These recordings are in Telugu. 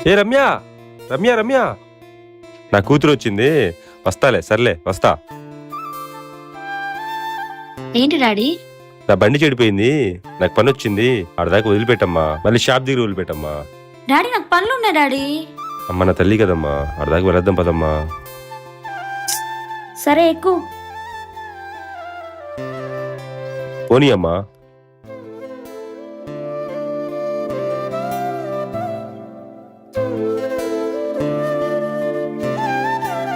ఏ రమ్య, రమ్య రమ్య, నా కూతురు వచ్చింది, వస్తాలే. సర్లే వస్తా. ఏంటి డాడీ? నా బండి చెడిపోయింది, నాకు పని వచ్చింది, ఆడదాకా వదిలిపెట్టమ్మా, మళ్ళీ షాప్ దగ్గర వదిలిపెట్టమ్మా. డాడీ నాకు పనులు ఉన్నాయి డాడీ. అమ్మ నా తల్లి కదమ్మా, ఆడదాకా వెళ్ళొద్దాం పదమ్మా. సరే ఎక్కువ. పోనీ అమ్మా.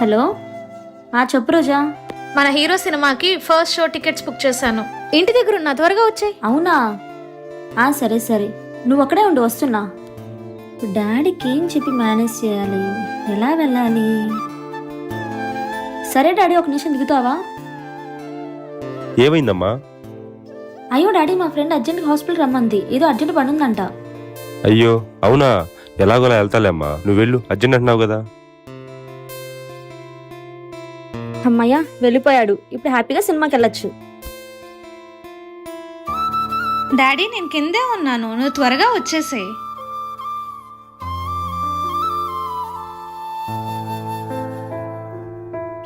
హలో, చెప్పు రోజా. మన హీరో సినిమాకి ఫస్ట్ షో టికెట్స్ బుక్ చేశాను. ఇంటి దగ్గర ఉన్నా, త్వరగా వచ్చాయి. అవునా? సరే సరే, నువ్వు అక్కడే ఉండి వస్తున్నా. డాడీకి ఏం చెప్పి మేనేజ్ చేయాలి, ఎలా వెళ్ళాలి? సరే డాడీ, ఒక నిమిషం దిగుతావా? ఏమైందమ్మా? అయ్యో డాడీ, మా ఫ్రెండ్ అర్జెంట్ హాస్పిటల్ రమ్మంది, ఏదో అర్జెంట్ పని ఉందంట. అయ్యో అవునా, ఎలాగోలా వెళ్తాలే అమ్మా, నువ్వు వెళ్ళు, అర్జెంట్ అంటున్నావు కదా. అమ్మయ్య వెళ్ళిపోయాడు, ఇప్పుడు హ్యాపీగా సినిమాకి వెళ్ళొచ్చు. డాడీ నేను కిందే ఉన్నాను, నువ్వు త్వరగా వచ్చేసేయ్.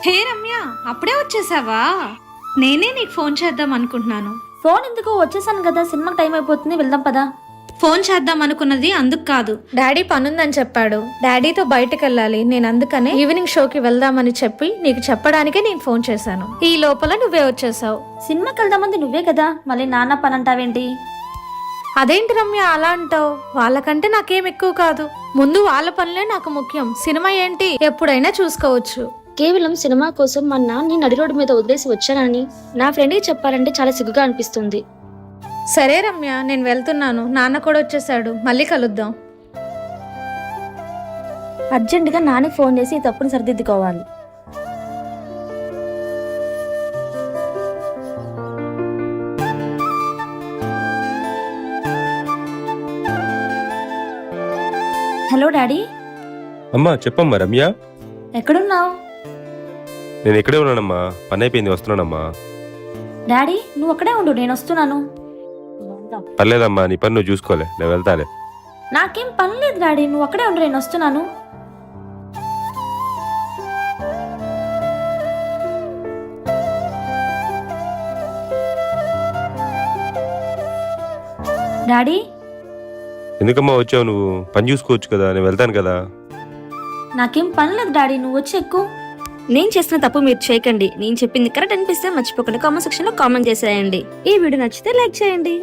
హే రమ్య, అప్పుడే వచ్చేసావా? నేనే నీకు ఫోన్ చేద్దాం అనుకుంటున్నాను. ఫోన్ ఎందుకు, వచ్చేసాను కదా, సినిమాకి టైం అయిపోతుంది, వెళ్దాం పదా. ఫోన్ చేద్దాం అనుకున్నది అందుకు కాదు, డాడీ పనుందని చెప్పాడు, డాడీతో బయటకు వెళ్ళాలి. నేను అందుకనే ఈవినింగ్ షోకి వెళ్దామని చెప్పి నీకు చెప్పడానికే నేను ఫోన్ చేశాను. ఈ లోపల నువ్వే వచ్చేసావు. సినిమాకి వెళ్దామంది నువ్వే కదా, మళ్ళీ నాన్న పని అంటావేంటి? అదేంటి రమ్య అలా అంటావు? వాళ్ళకంటే నాకేం ఎక్కువ కాదు, ముందు వాళ్ళ పనులే నాకు ముఖ్యం. సినిమా ఏంటి, ఎప్పుడైనా చూసుకోవచ్చు. కేవలం సినిమా కోసం మా నాన్న నడి రోడ్డు మీద వదిలేసి వచ్చానని నా ఫ్రెండ్కి చెప్పాలంటే చాలా సిగ్గుగా అనిపిస్తుంది. సరే రమ్య, నేను వెళ్తున్నాను, నాన్న కూడా వచ్చేసాడు, మళ్ళీ కలుద్దాం. అర్జెంటుగా నాన్నకి ఫోన్ చేసి ఈ తప్పుని సరిదిద్దుకోవాలి. Hello daddy. అమ్మా చెప్పమ్మా. రమ్య, ఎక్కడున్నావు? నేను ఇక్కడే ఉన్నానమ్మా, పని అయిపోయింది, వస్తున్నానమ్మా. డాడీ నువ్వు అక్కడే ఉండు, నేను వస్తున్నాను. పర్లేదమ్మా, నీ పని నువ్వు చూసుకోలే, నేను వెళ్తాలే. నాకేం పని లేదు డాడీ, నువ్వు అక్కడే ఉండు, నేను వస్తున్నాను. డాడీ. ఎందుకమ్మా వచ్చావు నువ్వు? పని చూసుకోవచ్చు కదా, నేను వెళ్తాను కదా. నాకేం పని లేదు డాడీ, నువ్వు వచ్చి ఎక్కువ. నేను చేసిన తప్పు మీరు చేయకండి, నేను చెప్పింది కరెక్ట్ అనిపిస్తే మర్చిపోకండి కామెంట్ సెక్షన్ లో కామెంట్ చేసేయండి. ఈ వీడియో నచ్చితే లైక్ చేయండి.